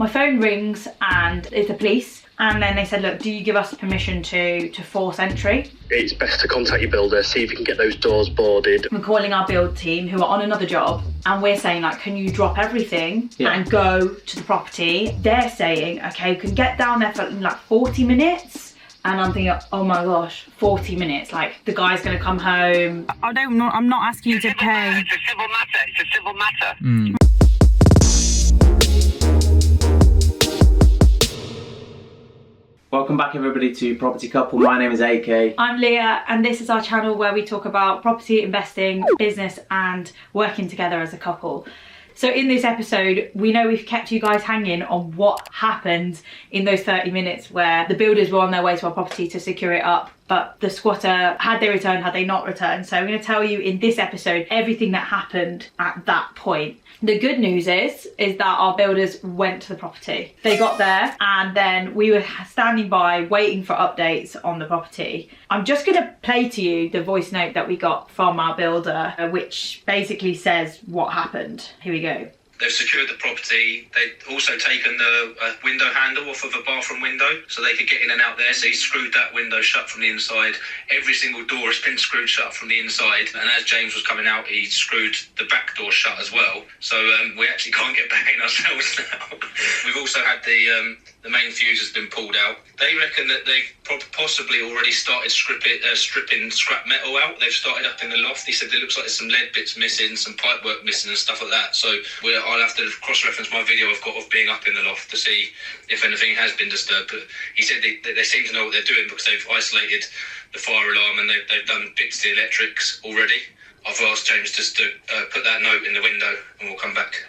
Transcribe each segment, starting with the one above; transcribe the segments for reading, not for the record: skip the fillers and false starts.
My phone rings and it's the police. And then they said, look, do you give us permission to force entry? It's best to contact your builder, see if you can get those doors boarded. We're calling our build team who are on another job, and we're saying, like, can you drop everything and go to the property? They're saying, okay, we can get down there for like 40 minutes. And I'm thinking, oh my gosh, 40 minutes, like the guy's gonna come home. I'm not asking you to pay. It's a civil matter, it's a civil matter. Mm. Welcome back everybody to Property Couple. My name is AK. I'm Leah, and this is our channel where we talk about property, investing, business and working together as a couple. So in this episode, we know we've kept you guys hanging on what happened in those 30 minutes where the builders were on their way to our property to secure it up, but the squatter, had they returned, had they not returned? So I'm going to tell you in this episode everything that happened at that point. The good news is that our builders went to the property. They got there and then we were standing by waiting for updates on the property. I'm just going to play to you the voice note that we got from our builder, which basically says what happened. Here we go. They've secured the property. They've also taken the window handle off of a bathroom window so they could get in and out there. So he screwed that window shut from the inside. Every single door has been screwed shut from the inside. And as James was coming out, he screwed the back door shut as well. So we actually can't get back in ourselves now. We've also had the main fuse has been pulled out. They reckon that they've possibly already started stripping scrap metal out. They've started up in the loft. He said it looks like there's some lead bits missing, some pipe work missing and stuff like that. So I'll have to cross-reference my video I've got of being up in the loft to see if anything has been disturbed. But he said they seem to know what they're doing because they've isolated the fire alarm and they've done bits to the electrics already. I've asked James just to put that note in the window and we'll come back.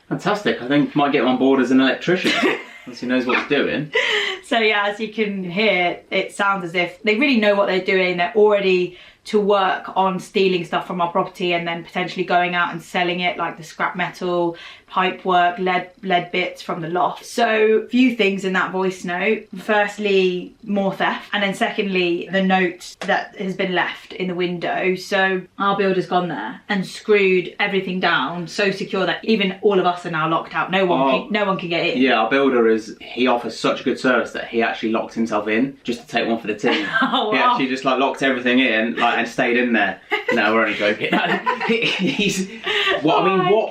Fantastic. I think might get him on board as an electrician once he knows what he's doing. So yeah, as you can hear, it sounds as if they really know what they're doing. They're already to work on stealing stuff from our property and then potentially going out and selling it, like the scrap metal, pipe work, lead bits from the loft. So a few things in that voice note. Firstly, more theft, and then secondly, the note that has been left in the window. So our builder's gone there and screwed everything down so secure that even all of us are now locked out. No one can get in. Yeah, our builder he offers such a good service that he actually locked himself in just to take one for the team. Oh, wow. He actually just like locked everything in and stayed in there. No, we're only joking.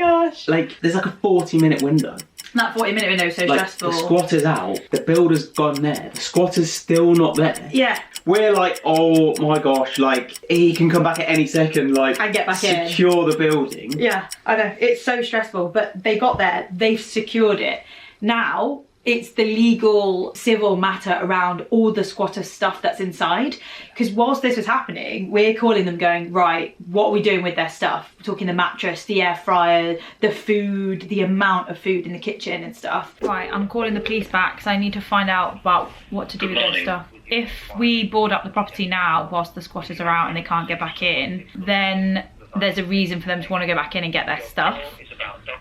Gosh. Like there's like a 40-minute window. That 40-minute window is so like, stressful. The squatter's out, the builder's gone there, the squatter's still not there. Yeah. We're like, oh my gosh, like he can come back at any second, like and get back in. Secure the building. Yeah, I know, it's so stressful, but they got there, they've secured it. Now it's the legal civil matter around all the squatter stuff that's inside. Because whilst this was happening, we're calling them going, right, what are we doing with their stuff? We're talking the mattress, the air fryer, the food, the amount of food in the kitchen and stuff. Right, I'm calling the police back because I need to find out about what to do with their stuff. If we board up the property now whilst the squatters are out and they can't get back in, then there's a reason for them to want to go back in and get their stuff.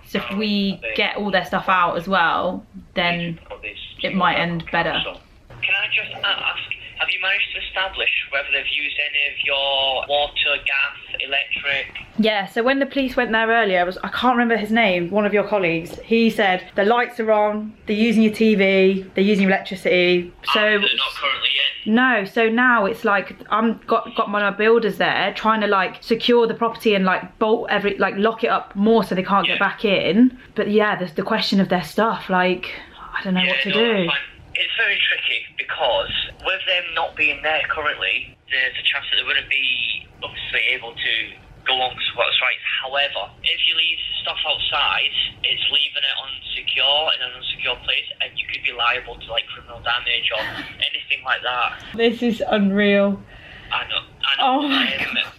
So if we get all their stuff out as well, then it might end better. Can I just ask, have you managed to establish whether they've used any of your water, gas, electric? Yeah, so when the police went there earlier, I can't remember his name, one of your colleagues, he said the lights are on, they're using your TV, they're using electricity. So they're not currently in? No, so now it's like I'm got my builders there trying to like secure the property and like bolt lock it up more so they can't get back in. But yeah, there's the question of their stuff, like I don't know what to do. It's very tricky because with them not being there currently, there's a chance that they wouldn't be obviously able to go on squatters' rights. However, if you leave stuff outside, it's leaving it unsecure in an unsecure place and you could be liable to like criminal damage or anything like that. This is unreal. I know. Oh my God.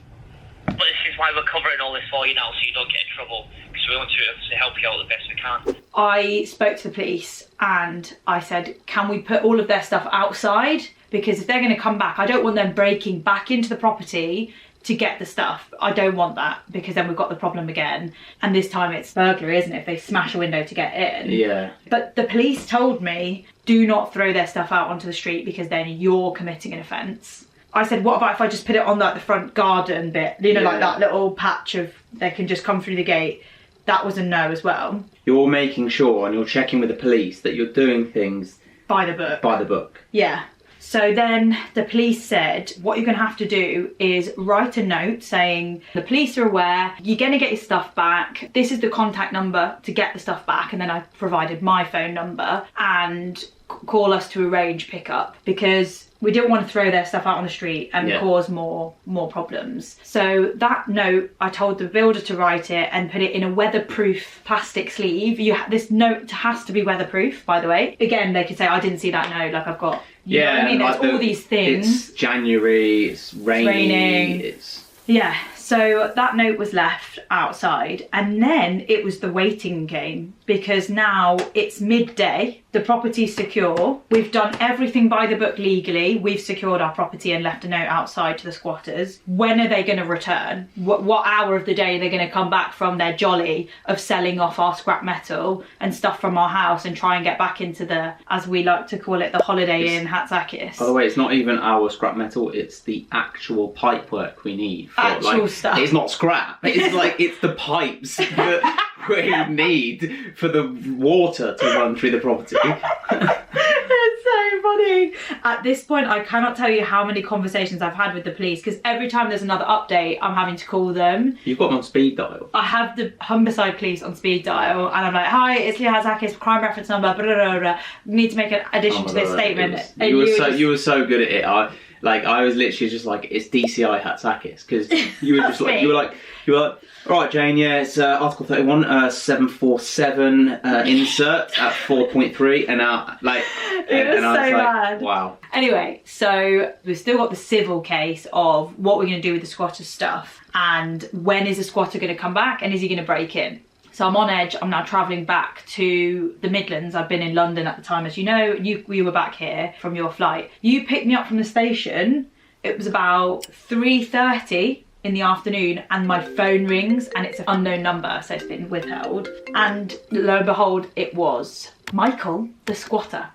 But this is why we're covering all this for you now so you don't get in trouble, because we want to help you out the best we can. I spoke to the police and I said, can we put all of their stuff outside? Because if they're going to come back, I don't want them breaking back into the property to get the stuff. I don't want that, because then we've got the problem again. And this time it's burglary, isn't it? If they smash a window to get in. Yeah. But the police told me, do not throw their stuff out onto the street because then you're committing an offence. I said, what about if I just put it on like the front garden bit, you know, like that little patch of, they can just come through the gate. that was a no as well. You're making sure and you're checking with the police that you're doing things by the book. By the book. Yeah. So then the police said, what you're going to have to do is write a note saying, the police are aware, you're going to get your stuff back. This is the contact number to get the stuff back. And then I provided my phone number, and call us to arrange pickup, because we didn't want to throw their stuff out on the street and cause more problems. So that note, I told the builder to write it and put it in a weatherproof plastic sleeve. This note has to be weatherproof, by the way. Again, they could say, I didn't see that note, like I've got, you know what I mean? There's all these things. It's January, it's raining. Yeah, so that note was left outside, and then it was the waiting game, because now it's midday, the property's secure, we've done everything by the book legally, we've secured our property and left a note outside to the squatters. When are they going to return? What hour of the day are they going to come back from their jolly of selling off our scrap metal and stuff from our house and try and get back into the, as we like to call it, the Holiday Inn Hatzakis? By the way, it's not even our scrap metal, it's the actual pipework we need. Actual stuff. It's not scrap, it's like, it's the pipes that we need for the water to run through the property. It's so funny. At this point, I cannot tell you how many conversations I've had with the police, because every time there's another update, I'm having to call them. You've got them on speed dial. I have the Humberside police on speed dial, and I'm like, hi, it's Lia and AK, crime reference number, blah, blah, blah, blah. Need to make an addition to this statement. You were so good at it. I was literally just like, it's DCI Hatzakis, because you were just like, you were like, all right, Jane, yeah, it's Article 31, 747 insert at 4.3, and I was like, wow. Anyway, so we've still got the civil case of what we're going to do with the squatter's stuff, and when is the squatter going to come back, and is he going to break in? So I'm on edge. I'm now travelling back to the Midlands. I've been in London at the time, as you know. You were back here from your flight. You picked me up from the station. It was about 3:30 in the afternoon, and my phone rings, and it's an unknown number, so it's been withheld. And lo and behold, it was Michael, the squatter,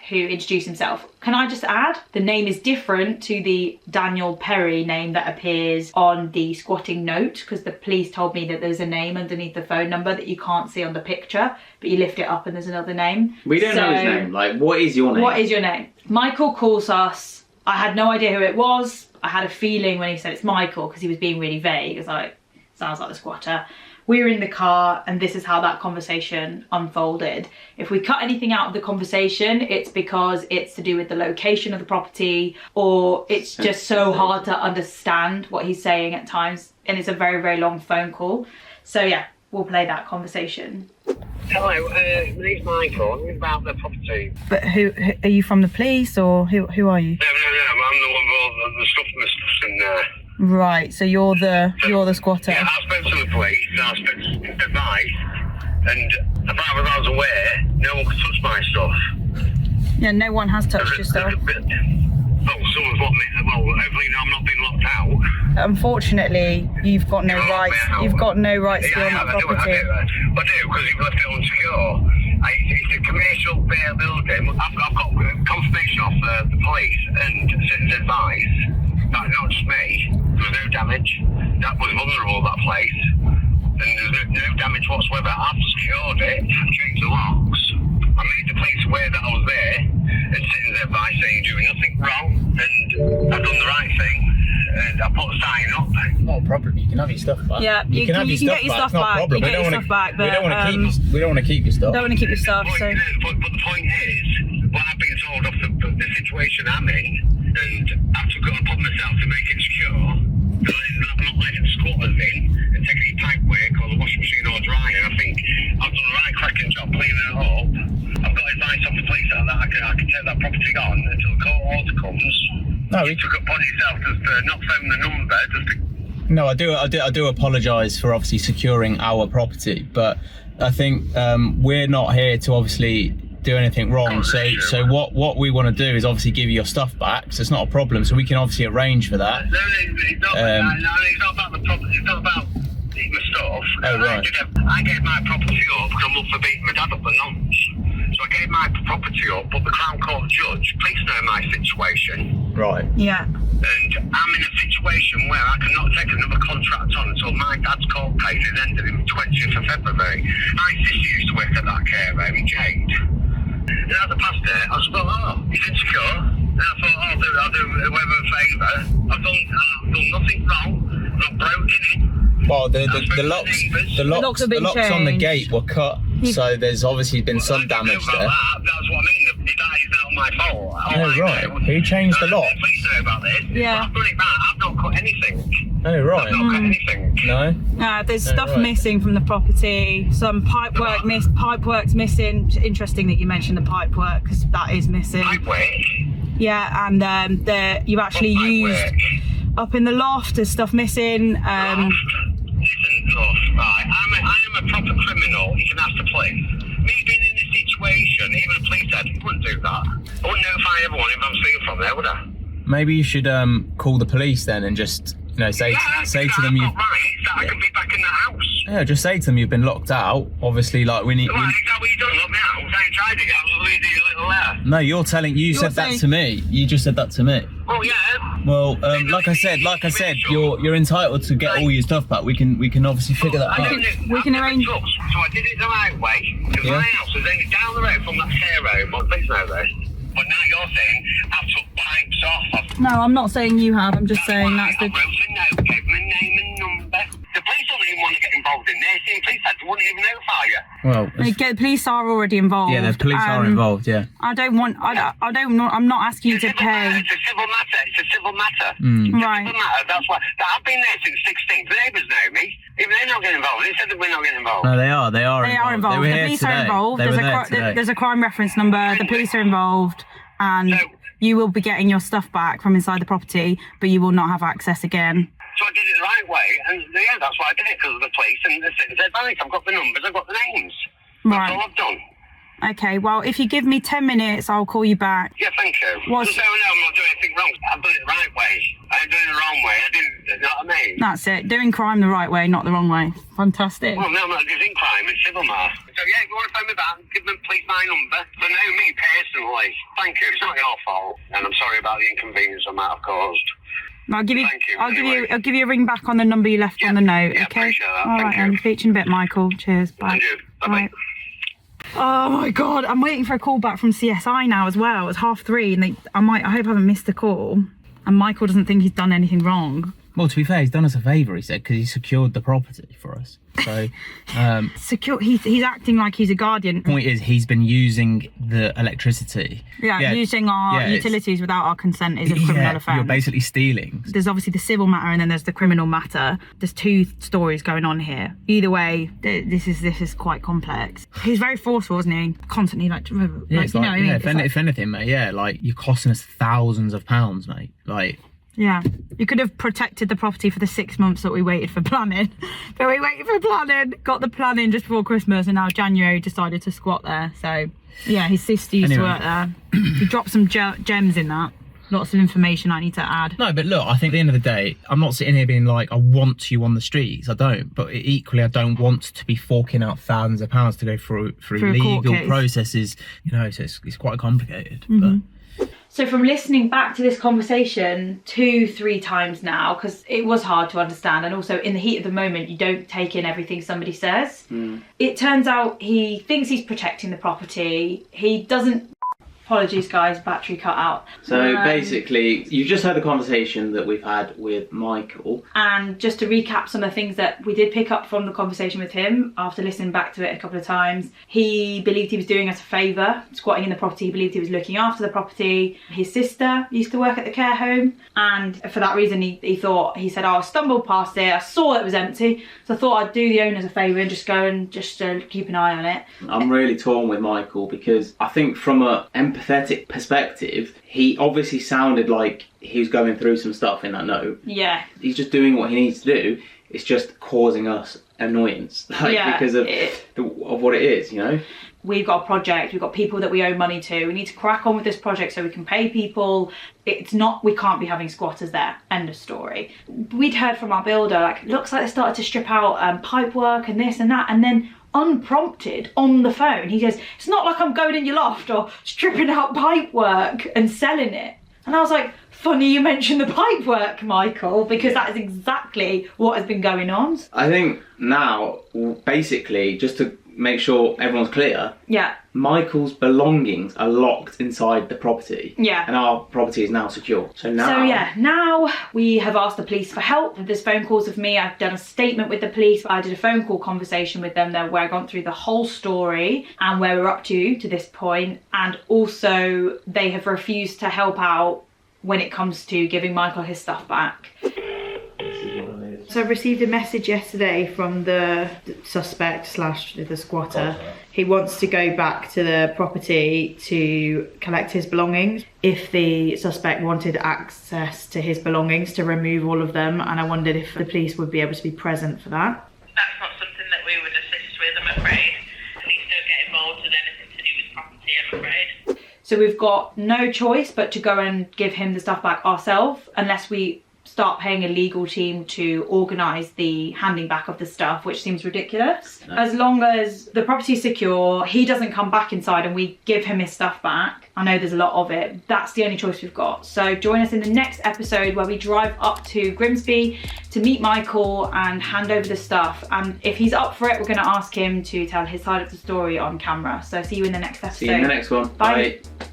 who introduced himself. Can I just add, the name is different to the Daniel Perry name that appears on the squatting note, because the police told me that there's a name underneath the phone number that you can't see on the picture, but you lift it up and there's another name. We don't know his name. Like, what is your name? What is your name? Michael calls us. I had no idea who it was. I had a feeling when he said it's Michael, because he was being really vague. It was like, sounds like the squatter. We were in the car, and this is how that conversation unfolded. If we cut anything out of the conversation, it's because it's to do with the location of the property, or it's just so hard to understand what he's saying at times, and it's a very, very long phone call. So yeah, we'll play that conversation. Hello, my name's Michael. I'm about the property. But who are you, from the police, or who are you? No, I'm the one with all the stuff in there. Right, so you're the squatter. Yeah, I spoke to the police, and I spoke to advice, and as far as I was aware, no one could touch my stuff. Yeah, no one has touched your stuff. Well, someone's locked me. Well, hopefully I'm not being locked out. Unfortunately, you've got no rights. You've got no rights to be on that property. I do, because you've left it unsecure. It's a commercial building. I've got confirmation off the police and citizens' advice. That's not just me. There was no damage. That was vulnerable, that place. And there's no damage whatsoever. I've secured it. I've changed the locks. I made the police aware that I was there, and citizens' advice saying you're doing nothing wrong, and I've done the right thing. And I put a sign up. Not a problem. You can have your stuff back. Yeah, you can get your stuff back. You get your stuff back, but we don't want to keep your stuff. Don't want to keep your stuff. But the point is, what I've been told of the situation I'm in, and I've took it upon myself to make it secure. I'm not letting squatters in and taking any pipe work or the washing machine or dryer. I think I've done a right cracking job cleaning it up. I've got advice off the police that I can take that property on until the court order comes. No, you took it upon yourself just to not phone the number, just to... No, I do apologise for obviously securing our property, but I think we're not here to obviously do anything wrong. So what we want to do is obviously give you your stuff back. So it's not a problem. So we can obviously arrange for that. No, it's not about the property. It's not about my stuff. Oh right. I gave my property up because I'm up for beating my dad up for nonce. So I gave my property up, but the Crown Court judge, please know my situation. Right. Yeah. And I'm in a situation where I cannot take another contract on until my dad's court case is ended in the 20th of February. My sister used to work at that care home, Jade. And as I passed there, I was like, oh, is it secure? And I thought, oh, I'll do whoever a favour. I've done nothing wrong. I've not broken in. Well, the locks on the gate were cut, so there's obviously been some damage there. That's what I mean. That is not my fault. Oh, right. Who changed the lock? Please know about this. Yeah. I've done it back. I've not cut anything. Oh, right. I've not cut anything. No? There's stuff missing from the property. Some pipework's missing. Interesting that you mentioned the pipework, because that is missing. Pipework? Yeah, and you've actually used up in the loft. There's stuff missing. Listen, love, right, I am a proper criminal. You can ask the police. Me being in this situation, even the police said, you wouldn't do that. I wouldn't notify everyone if I'm stealing from there, would I? Maybe you should call the police then and just, say to them I've got rights that I can be back in the house. Yeah, just say to them you've been locked out. Obviously, like we need. Well, is that what you done? Lock me out? I ain't tried it yet. I was leaving you a little there. No, you said that to me. You just said that to me. Well, yeah. Well, like I said, you're entitled to get all your stuff back. We can obviously figure that out. We can arrange. So I did it the right way. Because my house was only down the road from that care home. Well, please know this. But now you're saying I've took pipes off. No, I'm not saying you have. I'm just saying that's I wrote a note, gave them a name and number. The police don't even want to get involved in this. The police said they wouldn't even notify you. Well, the police are already involved. Yeah, the police are involved. Yeah. I'm not asking you to pay. It's a civil matter. It's a civil matter. Right. Civil matter. That's why. I've been there since 16. The neighbours know me. Even they're not getting involved. They said that we're not getting involved. No, they are. They are involved. They were The here police today. are involved. They were there today. There's a crime reference number. The police are involved, and you will be getting your stuff back from inside the property, but you will not have access again. So I did it the right way, and yeah, that's why I did it, because of the police and the citizens' advice. I've got the numbers, I've got the names. That's all I've done. Okay, well, if you give me 10 minutes, I'll call you back. Yeah, thank you. Just so I know I'm not doing anything wrong. I've done it the right way. I ain't doing it the wrong way. I didn't, you know what I mean? That's it. Doing crime the right way, not the wrong way. Fantastic. Well, no, I'm not doing crime. It's civil matter. So, yeah, if you want to phone me back, give them please my number. They know me personally. Thank you. It's not your fault. And I'm sorry about the inconvenience I might have caused. I'll give you. Thank you. I'll give you a ring back on the number you left on the note. Yeah, okay. appreciate that. All Thank right. you. I'm speaking a bit, Michael. Cheers. Bye. Thank you. Bye-bye. Bye. Oh my God! I'm waiting for a call back from CSI now as well. It's 3:30, and I hope I haven't missed a call. And Michael doesn't think he's done anything wrong. Well, to be fair, he's done us a favour. He said because he secured the property for us. So, secure. He's acting like he's a guardian. Point is, he's been using the electricity. Yeah, using our utilities without our consent is a criminal offence. You're basically stealing. There's obviously the civil matter and then there's the criminal matter. There's two stories going on here. Either way, this is quite complex. He's very forceful, isn't he? Constantly If anything, mate, like you're costing us thousands of pounds, mate. Like. Yeah, you could have protected the property for the 6 months that we waited for planning. But we waited for planning, got the planning just before Christmas, and now January decided to squat there. So, yeah, his sister used to work there. He dropped some gems in that. Lots of information I need to add. No, but look, I think at the end of the day, I'm not sitting here being like, I want you on the streets. I don't. But equally, I don't want to be forking out thousands of pounds to go through legal processes. So it's quite complicated. But. So from listening back to this conversation 2-3 times now, because it was hard to understand, and also in the heat of the moment you don't take in everything somebody says. It turns out he thinks he's protecting the property. He doesn't. Apologies guys, battery cut out. So basically, you've just heard the conversation that we've had with Michael. And just to recap some of the things that we did pick up from the conversation with him, after listening back to it a couple of times, he believed he was doing us a favour, squatting in the property. He believed he was looking after the property. His sister used to work at the care home, and for that reason he said, I stumbled past it, I saw it was empty, so I thought I'd do the owners a favour and just go and just keep an eye on it. I'm really torn with Michael, because I think from an empathetic perspective, he obviously sounded like he was going through some stuff in that note. Yeah. He's just doing what he needs to do. It's just causing us annoyance, because of what it is, We've got a project, we've got people that we owe money to. We need to crack on with this project so we can pay people. We can't be having squatters there. End of story. We'd heard from our builder, looks like they started to strip out pipe work and this and that. And then unprompted on the phone. He goes, it's not like I'm going in your loft or stripping out pipe work and selling it. And I was like, funny you mentioned the pipe work, Michael, because that is exactly what has been going on. I think now, basically, just to make sure everyone's clear, yeah, Michael's belongings are locked inside the property. Yeah. And our property is now secure. So now we have asked the police for help. There's phone calls with me. I've done a statement with the police. I did a phone call conversation with them there where I've gone through the whole story and where we're up to this point. And also they have refused to help out when it comes to giving Michael his stuff back. So I received a message yesterday from the suspect / the squatter. He wants to go back to the property to collect his belongings. If the suspect wanted access to his belongings, to remove all of them, and I wondered if the police would be able to be present for that. That's not something that we would assist with, I'm afraid. Police don't get involved with anything to do with property, I'm afraid. So we've got no choice but to go and give him the stuff back ourselves, unless we start paying a legal team to organise the handing back of the stuff, which seems ridiculous. No. As long as the property's secure, he doesn't come back inside and we give him his stuff back, I know there's a lot of it, that's the only choice we've got. So join us in the next episode where we drive up to Grimsby to meet Michael and hand over the stuff. And if he's up for it, we're going to ask him to tell his side of the story on camera. So see you in the next episode. See you in the next one. Bye. Bye.